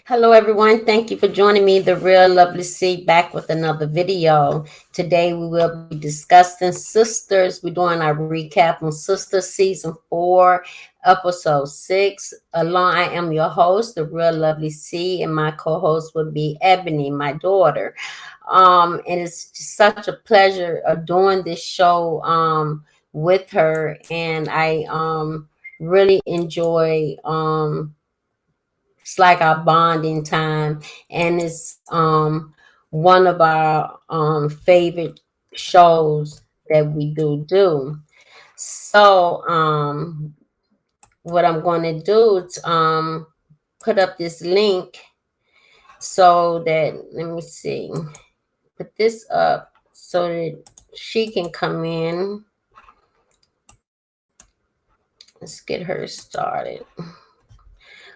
Hello, everyone. Thank you for joining me, the real lovely C, back with another video. Today, we will be discussing Sisters. We're doing our recap on Sisters season 4, episode 6. Along, I am your host, the real lovely C, and my co-host would be Ebony, my daughter. And it's just such a pleasure of doing this show with her, and I really enjoy. It's like our bonding time, and it's one of our favorite shows that we do. So what I'm going to do is put up this link so that, let me see, put this up so that she can come in. Let's get her started.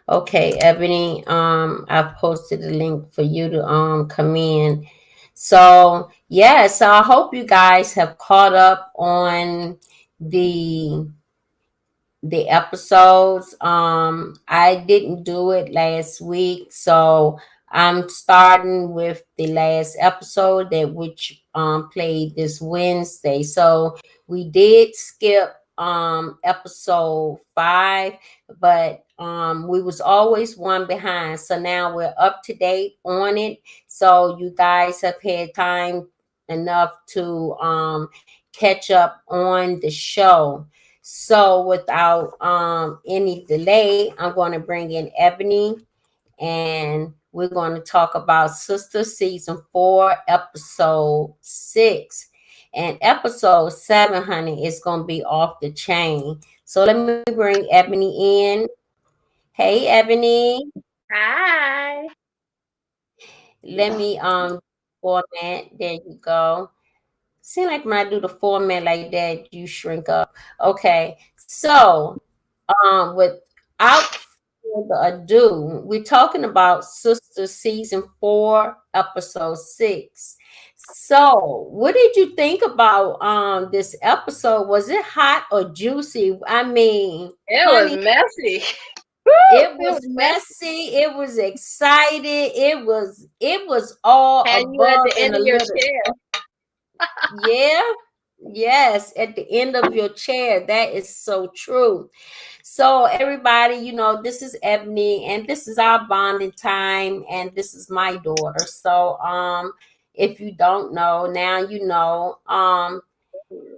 Okay, Ebony, I posted a link for you to come in. So yeah, so I hope you guys have caught up on the the episodes. I didn't do it last week, so I'm starting with the last episode that which played this Wednesday. So we did skip episode 5, but we was always one behind. So now we're up to date on it. So you guys have had time enough to catch up on the show. So without any delay, I'm going to bring in Ebony, and we're going to talk about Sister season 4, episode 6. And episode 7, honey, is going to be off the chain. So let me bring Ebony in. Hey, Ebony. Hi. Let me format. There you go. Seem like when I do the format like that, you shrink up. Okay. So without further ado, we're talking about Sister season 4, episode 6. So, what did you think about this episode? Was it hot or juicy? I mean, It was honey, messy. it It was was messy. messy, it was excited, it was all Had you at above the and end a of your little. chair. Yeah. Yes, at the end of your chair. That is so true. So, everybody, this is Ebony, and this is our bonding time, and this is my daughter. So, if you don't know, now you know.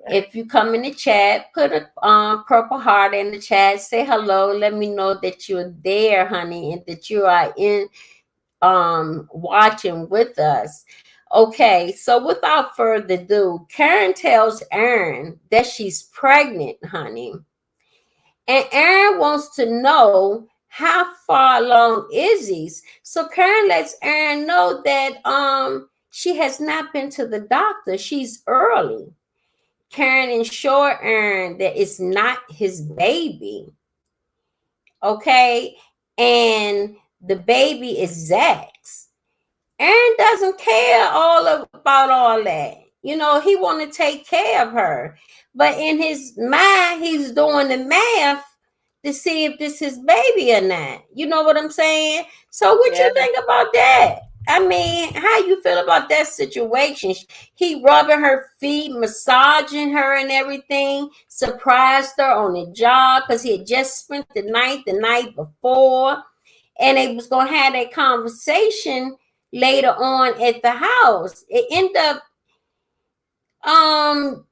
If you come in the chat, put a purple heart in the chat, say hello, let me know that you're there, honey, and that you are in watching with us. Okay, so without further ado, Karen tells Aaron that she's pregnant, honey. And Aaron wants to know how far along is he. So Karen lets Aaron know that she has not been to the doctor. She's early. Karen ensure Aaron that it's not his baby. Okay. And the baby is Zach's. Aaron doesn't care about all that. He want to take care of her. But in his mind, he's doing the math to see if this is baby or not. You know what I'm saying? So what Yeah. you think about that? I mean, how you feel about that situation? He rubbing her feet, massaging her and everything, surprised her on the job because he had just spent the night before, and they was gonna have that conversation later on at the house. It ended up um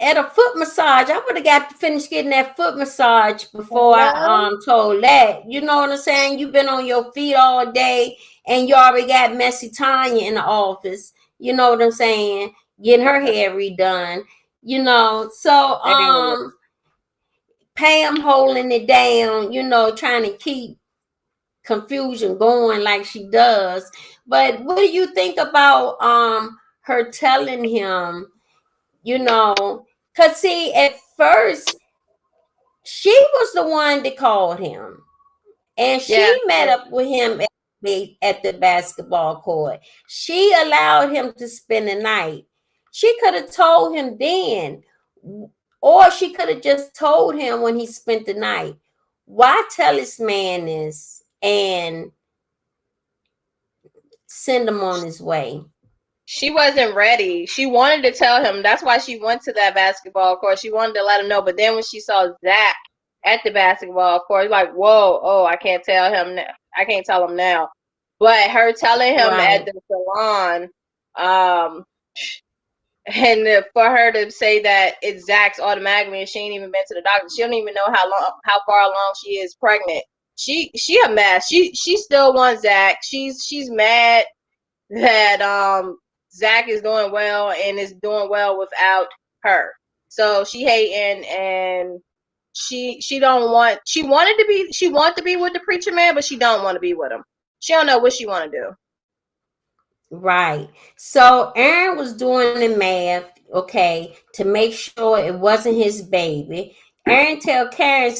at a foot massage. I would have got to finish getting that foot massage before I Hello. told that. You know what I'm saying? You've been on your feet all day, and you already got messy Tanya in the office. You know what I'm saying? Getting her hair redone. So Hey. Pam holding it down, trying to keep confusion going like she does. But what do you think about her telling him, because see, at first she was the one that called him, and Yeah. she met up with him at the basketball court. She allowed him to spend the night. She could have told him then, or she could have just told him when he spent the night. Why tell this man this? And send him on his way. She wasn't ready. She wanted to tell him. That's why she went to that basketball court. She wanted to let him know. But then when she saw Zach at the basketball court, like, whoa, oh, I can't tell him. I can't tell him now. But her telling him at Right. the salon, and for her to say that it's Zach's automatically, and she ain't even been to the doctor. She don't even know how far along she is pregnant. She a mess. She still wants Zach. She's mad that Zach is doing well and is doing well without her. So she hating, and she wanted to be with the preacher man, but she don't want to be with him. She don't know what she want to do. Right. So Aaron was doing the math, okay, to make sure it wasn't his baby. Aaron tell Karen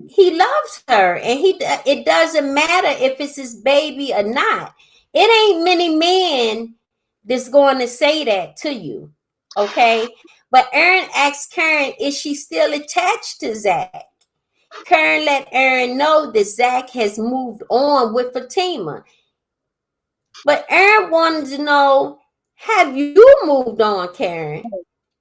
he loves her, and it doesn't matter if it's his baby or not. It ain't many men that's going to say that to you, okay? But Aaron asked Karen, is she still attached to Zach? Karen let Aaron know that Zach has moved on with Fatima. But Aaron wanted to know, have you moved on, Karen?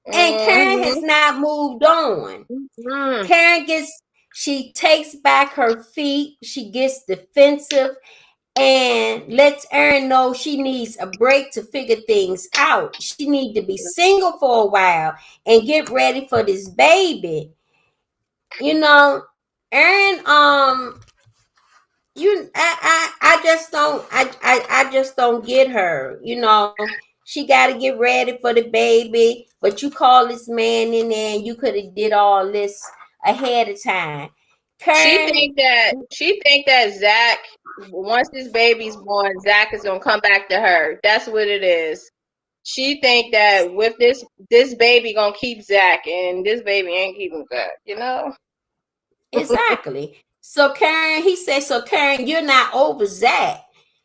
And Karen has Mm-hmm. not moved on. Mm-hmm. She takes back her feet. She gets defensive and lets Aaron know she needs a break to figure things out. She needs to be single for a while and get ready for this baby. You know, Aaron, I just don't I just don't get her. She got to get ready for the baby, but you call this man in there and you could have did all this ahead of time. Karen, She think that Zach, once this baby's born, Zach is gonna come back to her. That's what it is. She think that with this baby gonna keep Zach, and this baby ain't keeping Zach. You know. exactly. So Karen, he said, so Karen, you're not over Zach.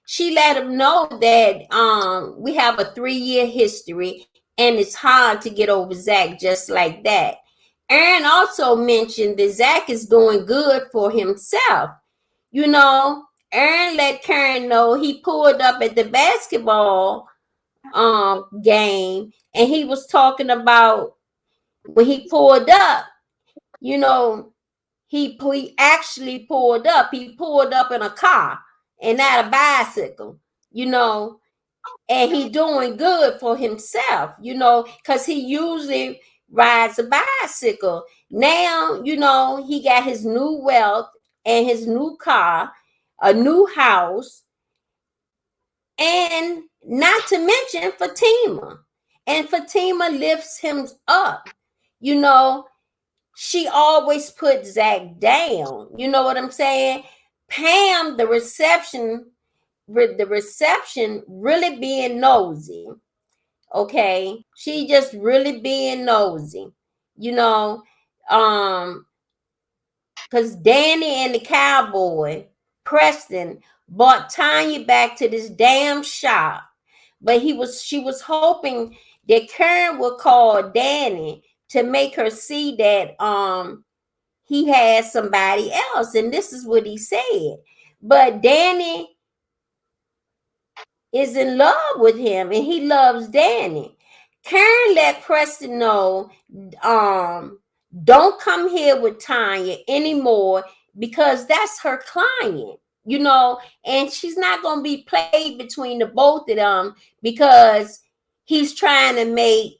She let him know that we have a 3-year history and it's hard to get over Zach just like that. Aaron also mentioned that Zach is doing good for himself. You know, Aaron let Karen know he pulled up at the basketball game and he was talking about when he pulled up, you know, he actually pulled up. He pulled up in a car and not a bicycle, you know, and he doing good for himself, because he usually rides a bicycle. Now, he got his new wealth and his new car, a new house, and not to mention Fatima. And Fatima lifts him up, you know. She always put Zach down. You know what I'm saying? Pam, the reception really being nosy. Okay. She just really being nosy. You know, um, because Danny and the cowboy, Preston, brought Tanya back to this damn shop. But she was hoping that Karen would call Danny to make her see that he had somebody else, and this is what he said. But Danny is in love with him, and he loves Danny. Karen let Preston know, don't come here with Tanya anymore because that's her client, and she's not going to be played between the both of them because he's trying to make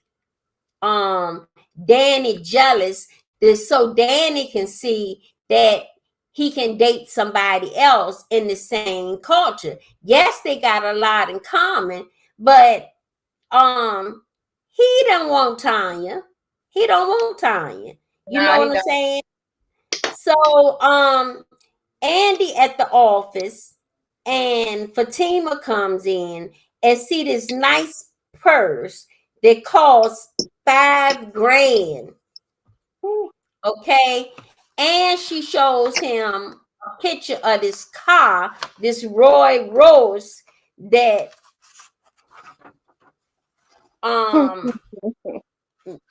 Danny jealous, so Danny can see that he can date somebody else in the same culture. Yes, they got a lot in common, but he don't want Tanya. He don't want Tanya. You Nah, know he what I'm don't. saying? So Andy at the office and Fatima comes in and see this nice purse that costs $5,000. Okay. And she shows him a picture of this car, this Roy Rose that um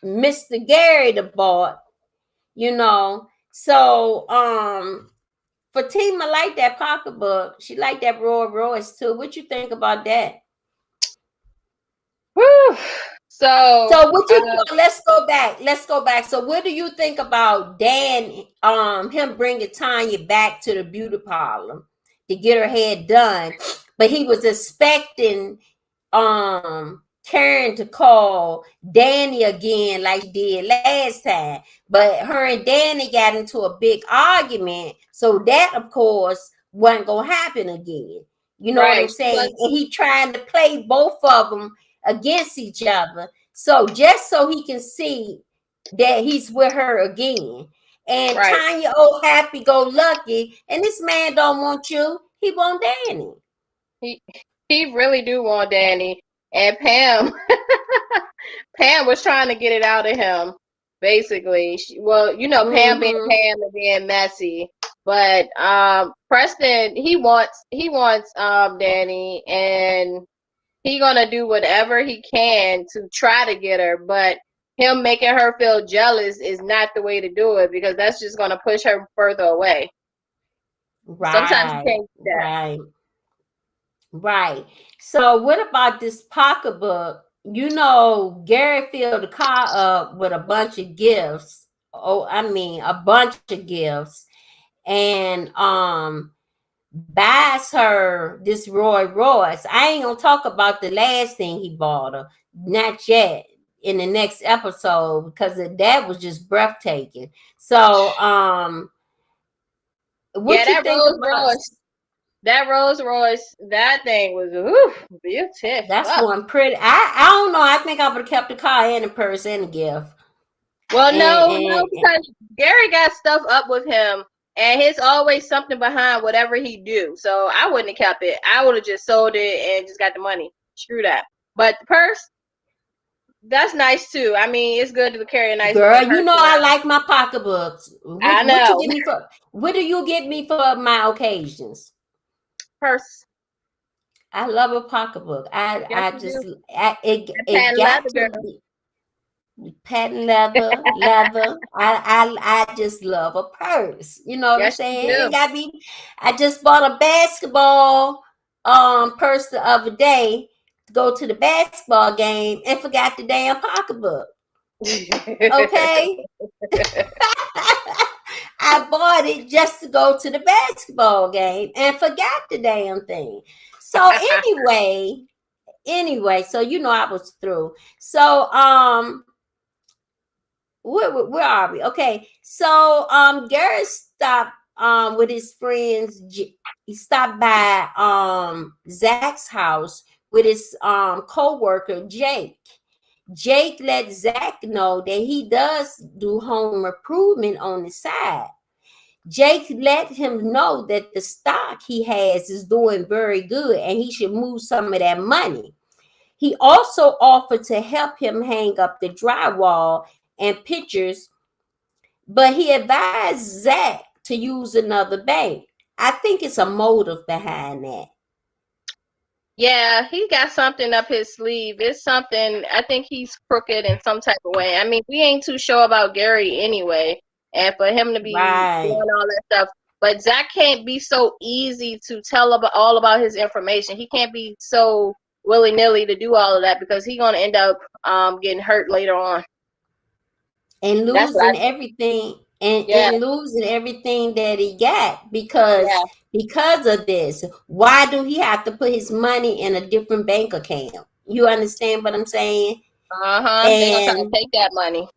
Mr. Gary bought, you know. So Fatima liked that pocketbook. She liked that Roy Royce too. What you think about that? So, So what you let's go back. Let's go back. So what do you think about Dan him bringing Tanya back to the beauty parlor to get her hair done? But he was expecting Karen to call Danny again like she did last time. But her and Danny got into a big argument. So that of course wasn't gonna happen again. You know what I'm right. saying? And he trying to play both of them against each other. So just so he can see that he's with her again. And Right. Tanya, oh happy go lucky, and this man don't want you. He want Danny. He he really do want Danny. And Pam Pam was trying to get it out of him, basically. Well, Pam being Mm-hmm. Pam and being messy. But Preston, he wants Danny, and he gonna do whatever he can to try to get her, but him making her feel jealous is not the way to do it, because that's just gonna push her further away. Sometimes you Right, can't do that. right, right. So what about this pocketbook? Gary filled the car up with a bunch of gifts. Oh, I mean a bunch of gifts. And buys her this Roy Royce. I ain't gonna talk about the last thing he bought her. Not yet. In the next episode, because that was just breathtaking. So Yeah, what you think about That Rolls Royce, that thing was that's beautiful. one pretty. I don't know. I think I would have kept the car and the purse and the gift. Well, no, And because Gary got stuff up with him, and he's always something behind whatever he do. So I wouldn't have kept it. I would have just sold it and just got the money. Screw that. But the purse, that's nice too. I mean, it's good to carry a nice girl, purse I around. like my pocketbooks. I What you know. give me for? What do you get me for my occasions? Purse. I love a pocketbook. Yes, I you just do. it And it patent got leather, to girl. be patent leather. I just love a purse. You know what I'm Yes, you saying? It do. got me. I just bought a basketball purse the other day to go to the basketball game and forgot the damn pocketbook. Okay. I bought it just to go to the basketball game and forgot the damn thing. So so I was through. So where are we? Okay, so Garrett stopped with his friends. He stopped by Zach's house with his co-worker Jake. Jake let Zach know that he does do home improvement on the side. Jake let him know that the stock he has is doing very good and he should move some of that money. He also offered to help him hang up the drywall and pictures, but he advised Zach to use another bank. I think it's a motive behind that. Yeah, he got something up his sleeve. It's something, I think he's crooked in some type of way. I mean, we ain't too sure about Gary anyway, and for him to be doing Right. all that stuff. But Zach can't be so easy to tell about all about his information. He can't be so willy nilly to do all of that, because he's gonna end up getting hurt later on. And That's what I losing everything yeah, and losing everything that he got because yeah. of this. Why do he have to put his money in a different bank account? You understand what I'm saying? Uh-huh. They're gonna try to And take that money.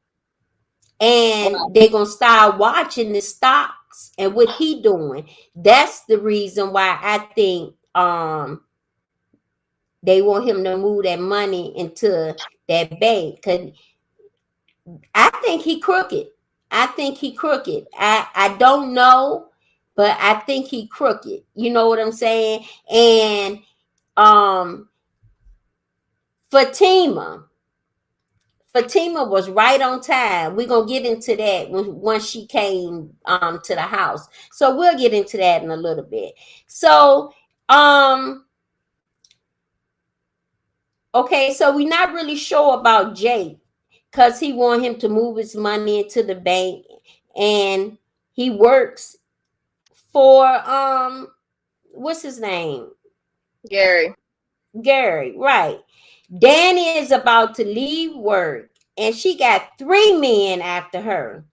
Wow. they're gonna start watching the stocks and what he doing. That's the reason why I think they want him to move that money into that bank. Cause I think he crooked. I think he crooked. I don't know, but I think he crooked. You know what I'm saying? And um Fatima. Fatima was right on time. We're gonna get into that once she came to the house. So we'll get into that in a little bit. So okay, so we're not really sure about Jake because he want him to move his money into the bank, and he works for what's his name? Gary. Gary, right. Danny is about to leave work and she got three men after her.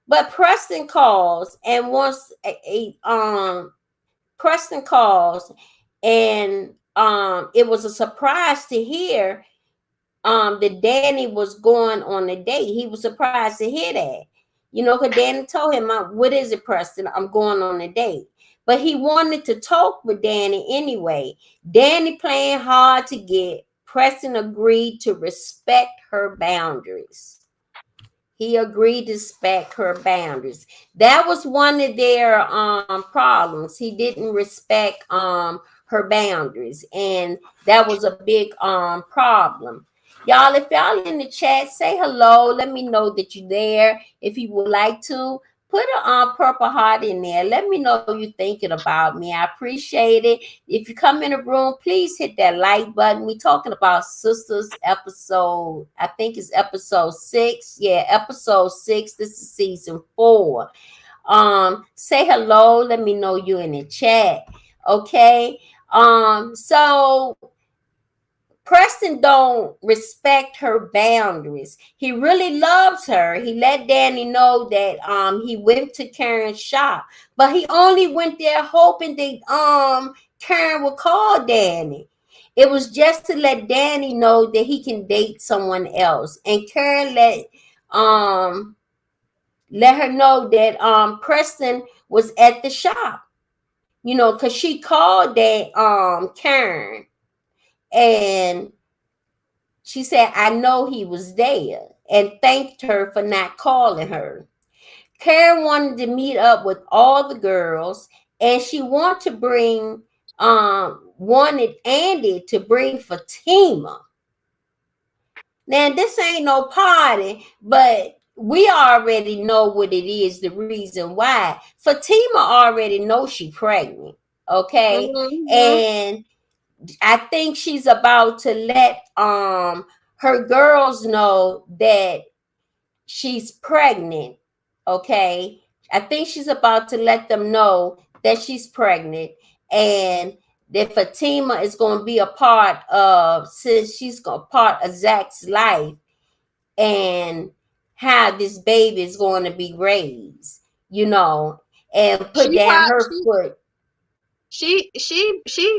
But Preston calls and wants Preston calls and it was a surprise to hear that Danny was going on a date. He was surprised to hear that. You know, because Danny told him, what is it, Preston? I'm going on a date. But he wanted to talk with Danny anyway. Danny playing hard to get. Preston agreed to respect her boundaries. He agreed to respect her boundaries. That was one of their problems. He didn't respect her boundaries, and that was a big problem. Y'all, if y'all in the chat, say hello. Let me know that you're there. If you would like to, put a purple heart in there. Let me know you're thinking about me. I appreciate it. If you come in the room, please hit that like button. We talking about Sisters episode, I think it's episode 6. Yeah, episode 6. This is season 4. Say hello. Let me know you in the chat. Okay. So Preston don't respect her boundaries. He really loves her. He let Danny know that he went to Karen's shop, but he only went there hoping that Karen would call Danny. It was just to let Danny know that he can date someone else. And Karen let her know that Preston was at the shop. You know, because she called that Karen and she said, I know he was there, and thanked her for not calling her. Karen wanted to meet up with all the girls, and she wanted Andy to bring Fatima. Now, this ain't no party, but we already know what it is, the reason why. Fatima already knows she pregnant, okay? Mm-hmm. And I think she's about to let her girls know that she's pregnant. Okay. I think she's about to let them know that she's pregnant and that Fatima is going to be a part of, since she's a part of Zach's life, and how this baby is going to be raised, you know, and put She down probably her foot. she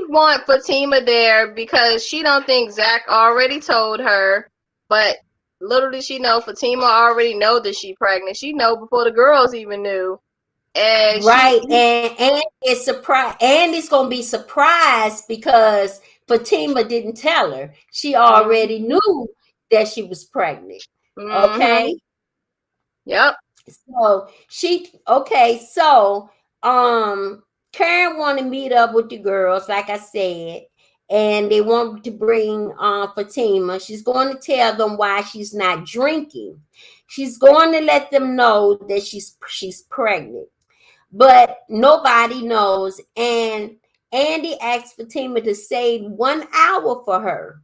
want Fatima there because she don't think Zach already told her, but little did she know Fatima already know that she pregnant. She know before the girls even knew, and Right, and it's surprised, and it's gonna be surprised because Fatima didn't tell her. She already mm-hmm, knew that she was pregnant. mm-hmm, Okay, yep. so Karen want to meet up with the girls, like I said, and they want to bring Fatima. She's going to tell them why she's not drinking. She's going to let them know that she's pregnant, but nobody knows. And Andy asked Fatima to save 1 hour for her.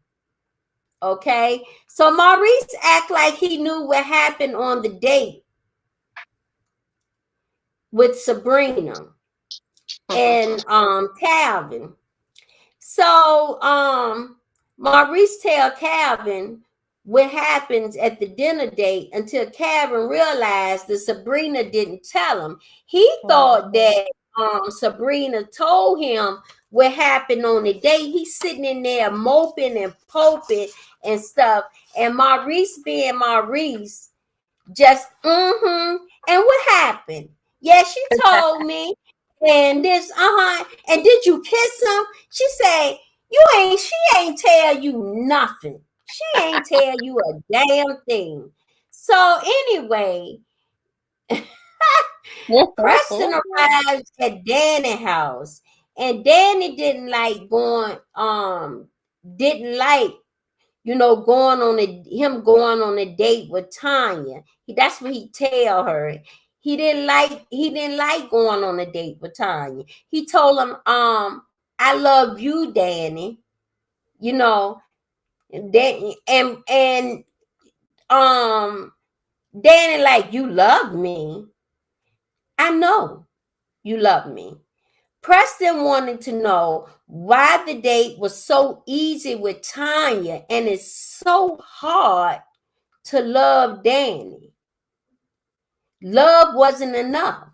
Okay, so Maurice act like he knew what happened on the date with Sabrina and Calvin. So Maurice tell Calvin what happens at the dinner date until Calvin realized that Sabrina didn't tell him. He thought that Sabrina told him what happened on the date. He's sitting in there moping and poping and stuff. And Maurice being Maurice, just and what happened? Yeah, she told me. And this, and did you kiss him? She said, she ain't tell you nothing. She ain't tell you a damn thing. So anyway, Preston arrives at Danny's house, and Danny didn't like, going on a date with Tanya. That's what he tell her. He didn't like going on a date with Tanya. He told him, I love you, Danny. You know, and Danny, like, you love me. I know you love me. Preston wanted to know why the date was so easy with Tanya and it's so hard to love Danny. Love wasn't enough.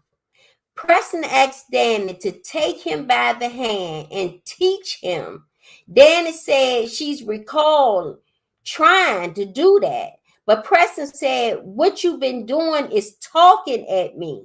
Preston asked Danny to take him by the hand and teach him. Danny said she's recalled trying to do that. But Preston said, what you've been doing is talking at me,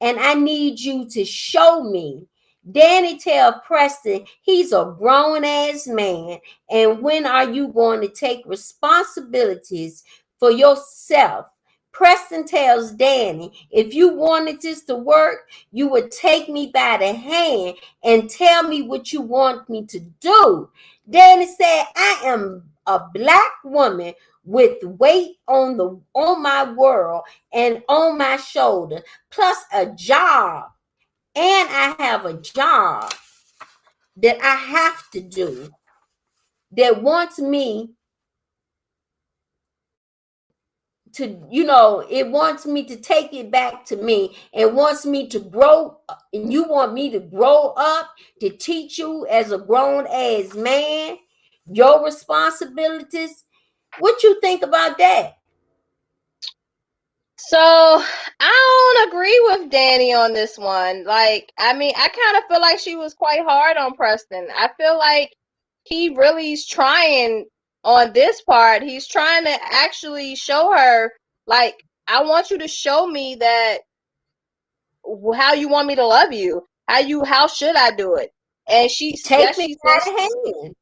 and I need you to show me. Danny tell Preston he's a grown ass man, and when are you going to take responsibilities for yourself? Preston tells Danny, if you wanted this to work, you would take me by the hand and tell me what you want me to do. Danny said, I am a black woman with weight on my world and on my shoulder, plus a job. And I have a job that I have to do that wants me to, it wants me to take it back to me and wants me to grow, and you want me to grow up to teach you as a grown ass man your responsibilities. What you think about that? So I don't agree with Danny on this one. Like, I mean, I kind of feel like she was quite hard on Preston. I feel like he really is trying on this part. He's trying to actually show her, like, I want you to show me that how you want me to love you. How should I do it? And Take me she by says, the hand.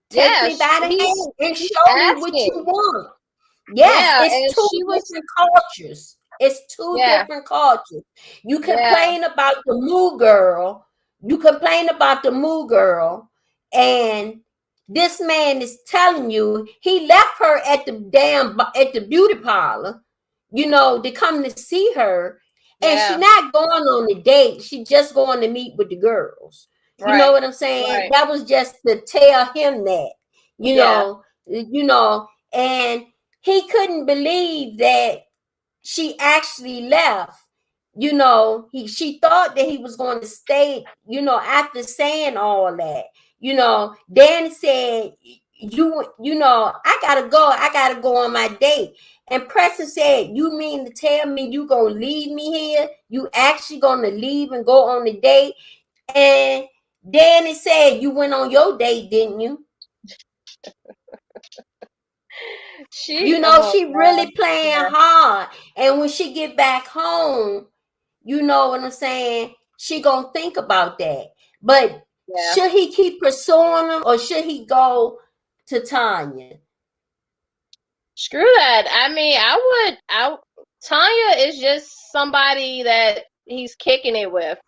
Take yeah, me by the he's hand and he's show me what you asking. want. Yes, Yeah, it's and two she was, different cultures. It's two yeah, different cultures. You yeah, complain about the moo girl. You complain about the moo girl, and this man is telling you he left her at the beauty parlor, to come to see her, and she yeah, not going on the date. She just going to meet with the girls. You know right, what I'm saying? right, That was just to tell him that, yeah. and he couldn't believe that she actually left. She thought that he was going to stay, after saying all that. Dan said, I gotta go on my date. And Preston said, you mean to tell me you gonna leave me here? You actually gonna leave and go on the date? And Danny said, you went on your date, didn't you? Oh She God, really playing yeah, hard. And when she get back home, you know what I'm saying? She gonna think about that. But yeah. should he keep pursuing him or should he go to Tanya? Screw that. I mean, Tanya is just somebody that he's kicking it with.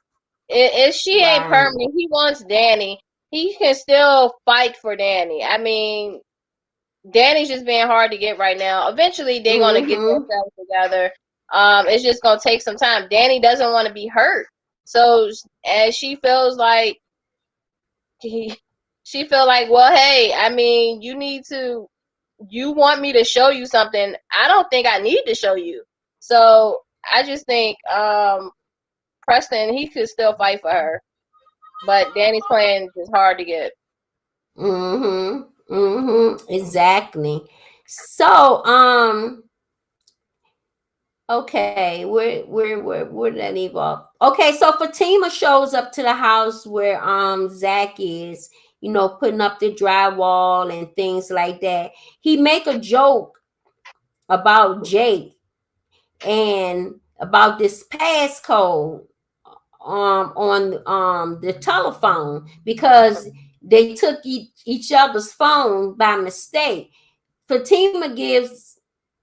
If she ain't Right. permanent, he wants Danny. He can still fight for Danny. I mean, Danny's just being hard to get right now. Eventually, they're gonna get Mm-hmm. themselves together. It's just gonna take some time. Danny doesn't want to be hurt, so as she feels like he, she feel like, well, hey, I mean, you want me to show you something. I don't think I need to show you. So I just think Preston, he could still fight for her, but Danny's playing just hard to get. Mm-hmm. Mm-hmm. Exactly. So, okay, where did that leave off? Okay, so Fatima shows up to the house where Zach is, putting up the drywall and things like that. He make a joke about Jake and about this passcode on the telephone because they took each other's phone by mistake. Fatima gives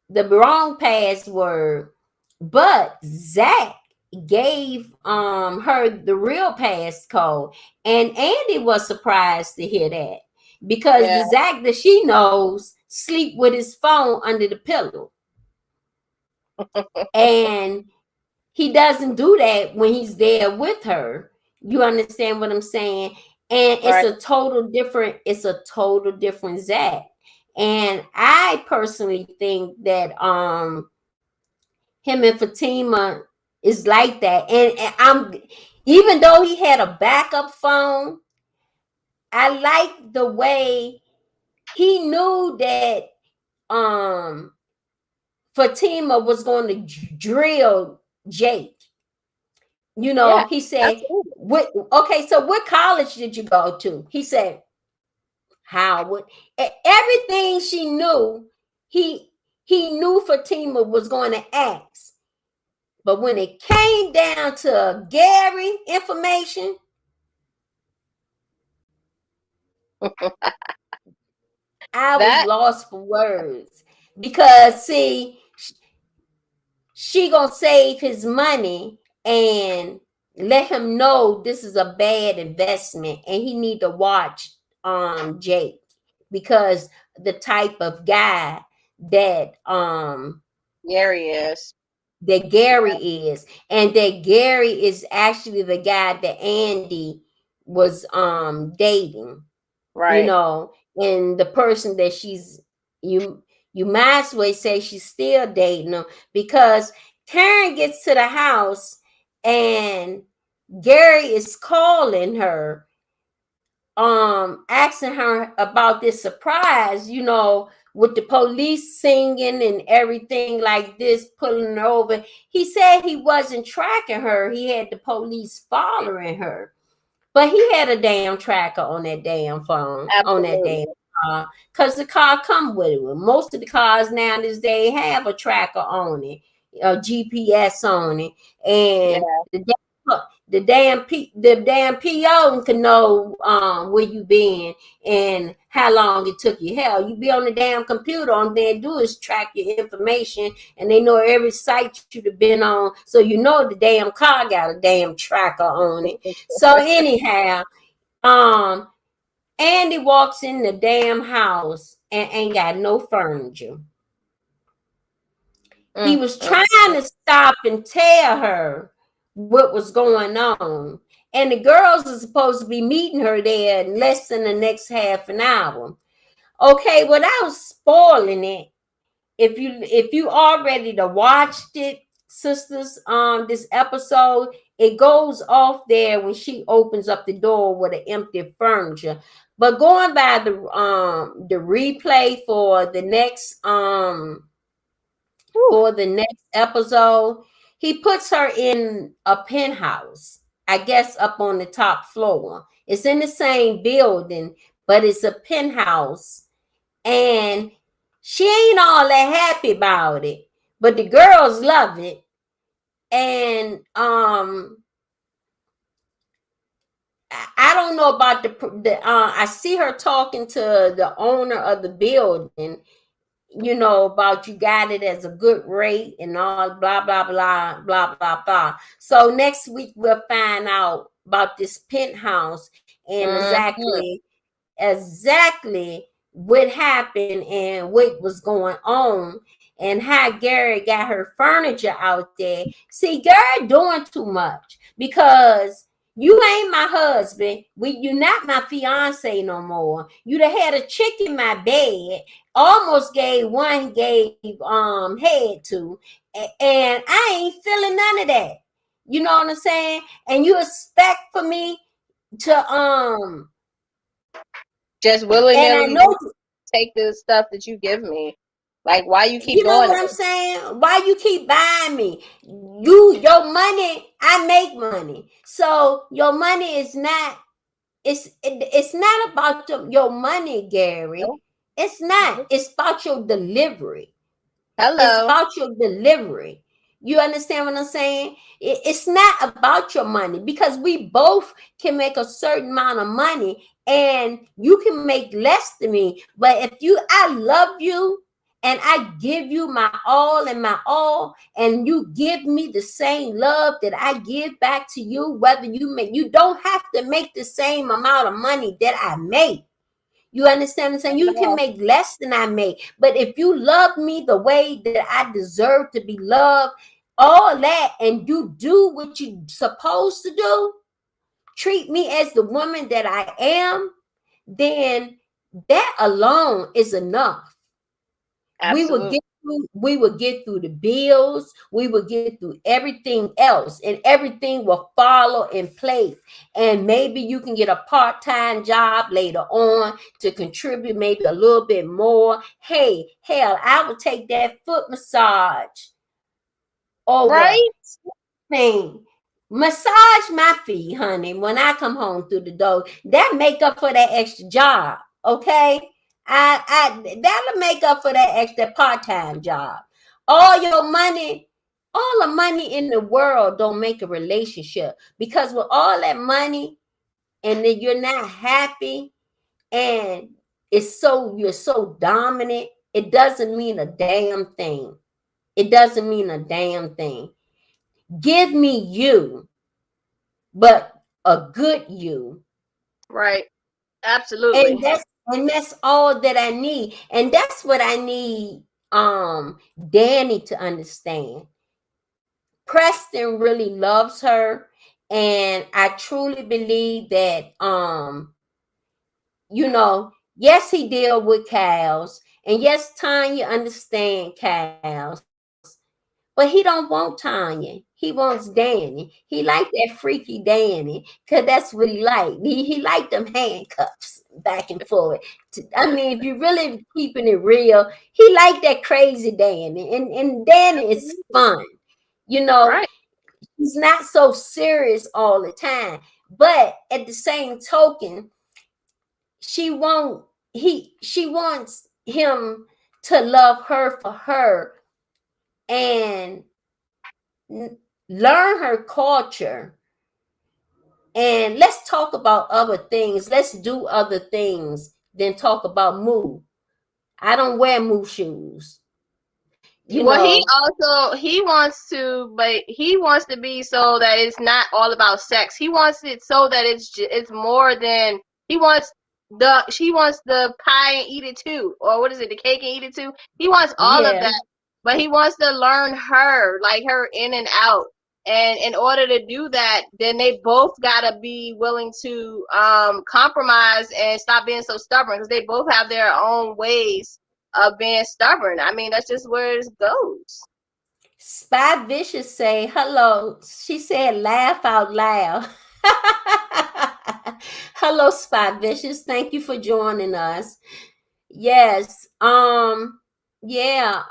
the wrong password, but Zach gave her the real passcode, and Andy was surprised to hear that because Yeah, the Zach that she knows sleep with his phone under the pillow, and he doesn't do that when he's there with her. You understand what I'm saying? And right. it's a total different Zach. And I personally think that him and Fatima is like that. And Even though he had a backup phone, I like the way he knew that um Fatima was going to drill Jake. You Yeah, know, he said, absolutely. "What? Okay, so what college did you go to?" He said, "Howard." Everything she knew, he he knew Fatima was going to ask. But when it came down to Gary information, I was That lost for words because see, she gonna save his money and let him know this is a bad investment and he need to watch Jake because the type of guy that Gary is. that Gary is, and that Gary is actually the guy that Andy was dating, you Right. know, and the person that you you might as well say she's still dating him because Karen gets to the house and Gary is calling her, asking her about this surprise, you know, with the police singing and everything like this, pulling her over. He said he wasn't tracking her, he had the police following her. But he had a damn tracker on that damn phone, on that damn Absolutely. car, because the car come with it. Most of the cars now this day have a tracker on it, a GPS on it, and Yeah. the damn PO can know where you been and how long it took you. Hell, you be on the damn computer, all they do is track your information, and they know every site you've been on, so you know the damn car got a damn tracker on it. So anyhow, um, Andy walks in the damn house and ain't got no furniture. He Mm, was mm, trying mm. to stop and tell her what was going on. And the girls are supposed to be meeting her there in less than the next half an hour. Okay, without spoiling it, if you already to watched it, sisters, this episode, it goes off there when she opens up the door with an empty furniture. But going by the replay Whew. for the next episode, he puts her in a penthouse, I guess up on the top floor. It's in the same building, but it's a penthouse, and she ain't all that happy about it, but the girls love it. And I don't know about I see her talking to the owner of the building, you know, about you got it as a good rate and all blah blah blah blah blah blah. So next week we'll find out about this penthouse and Mhm. exactly what happened and what was going on and how Gary got her furniture out there. See, Gary doing too much because you ain't my husband. You not my fiance no more. You done had a chick in my bed. Almost gave one gave head to, and I ain't feeling none of that. You know what I'm saying? And you expect for me to Just willy and I nilly know just take the stuff that you give me. Like, why you keep you know doing what I'm it? saying? Why you keep buying me? Your money, I make money. So your money is not it's not about your money, Gary. Nope. It's not. Nope. It's about your delivery. It's Hello. about your delivery. You understand what I'm saying? It's not about your money because we both can make a certain amount of money and you can make less than me. But if I love you and I give you my all and my all, and you give me the same love that I give back to you, whether you don't have to make the same amount of money that I make. You understand what I'm saying? You can Hello. make less than I make. But if you love me the way that I deserve to be loved, all that, and you do what you're supposed to do, treat me as the woman that I am, then that alone is enough. We will get Absolutely. we would get through the bills, we would get through everything else, and everything will follow in place. And maybe you can get a part-time job later on to contribute maybe a little bit more. Hey, hell, I would take that foot massage over Right? thing. Massage my feet, honey, when I come home through the door. That make up for that extra job. Okay. I that'll make up for that extra part-time job. All your money, all the money in the world don't make a relationship, because with all that money and then you're not happy, and you're so dominant, it doesn't mean a damn thing. It doesn't mean a damn thing. Give me you, but a good you. Right. And Absolutely. that's all that I need. And that's what I need Danny to understand. Preston really loves her, and I truly believe that yes, he deal with cows, and yes, Tanya understand cows, but he don't want Tanya. He wants Danny. He like that freaky Danny, because that's what he like. He like them handcuffs back and forth. I mean, if you really keeping it real, he like that crazy Danny. And Danny is Absolutely. fun. You know, Right. he's not so serious all the time. But at the same token, she won't she wants him to love her for her, and learn her culture, and let's talk about other things. Let's do other things than talk about Moo. I don't wear Moo shoes. You Well, he know, also he wants to, but he wants to be so that it's not all about sex. He wants it so that it's more than he wants the pie and eat it too, or what is it, the cake and eat it too. He wants all of yeah. that, but he wants to learn her, like her in and out. And in order to do that, then they both gotta be willing to compromise and stop being so stubborn, because they both have their own ways of being stubborn. I mean, that's just where it goes. Spy Vicious say hello. She said laugh out loud. Hello, Spy Vicious. Thank you for joining us. Yes. Yes,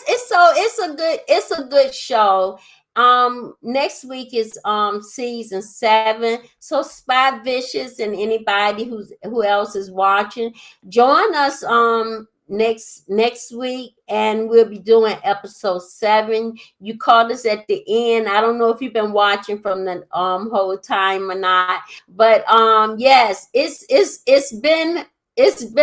it's a good show. Next week is season 7. So Spy Vicious and anybody who else is watching, join us next week, and we'll be doing episode 7. You caught us at the end. I don't know if you've been watching from the whole time or not, but yes, it's been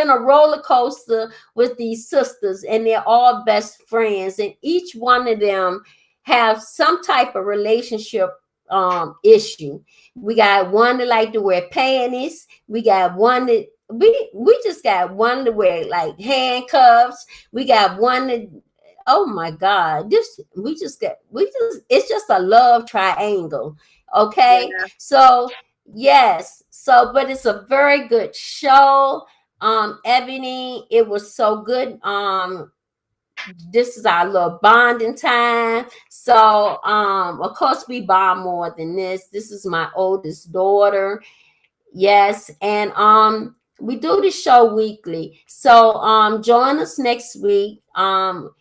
a roller coaster with these sisters, and they're all best friends, and each one of them have some type of relationship issue. We got one that like to wear panties. We got one that we just got one to wear like handcuffs. We got one that, oh my God, this we just it's just a love triangle. Okay, Yeah. so yes, so but it's a very good show. Ebony, it was so good. This is our little bonding time. So of course we bond more than this. This is my oldest daughter. Yes, and we do the show weekly. So join us next week. I'll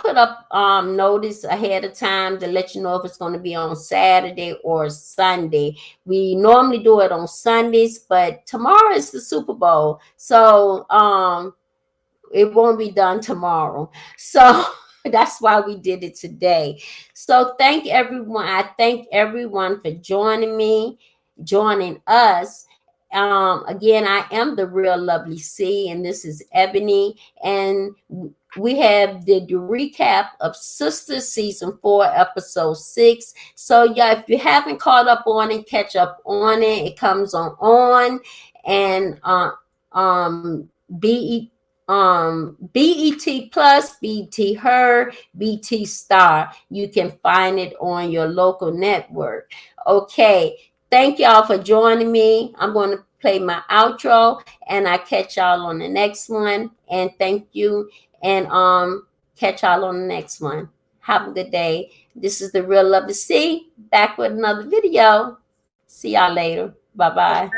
put up notice ahead of time to let you know if it's going to be on Saturday or Sunday. We normally do it on Sundays, but tomorrow is the Super Bowl. So it won't be done tomorrow. So that's why we did it today. So thank everyone. I thank everyone for joining us. Again, I am the real lovely C, and this is Ebony, and we have did the recap of Sisters season 4, episode 6. So yeah, if you haven't caught up on it, catch up on it. It comes on, and be BET Plus, BET Her, BT Star. You can find it on your local network. Okay. Thank y'all for joining me. I'm going to play my outro, and I catch y'all on the next one. And thank you. and catch y'all on the next one. Have a good day. This is the Real Love to See, back with another video. See y'all later. Bye bye.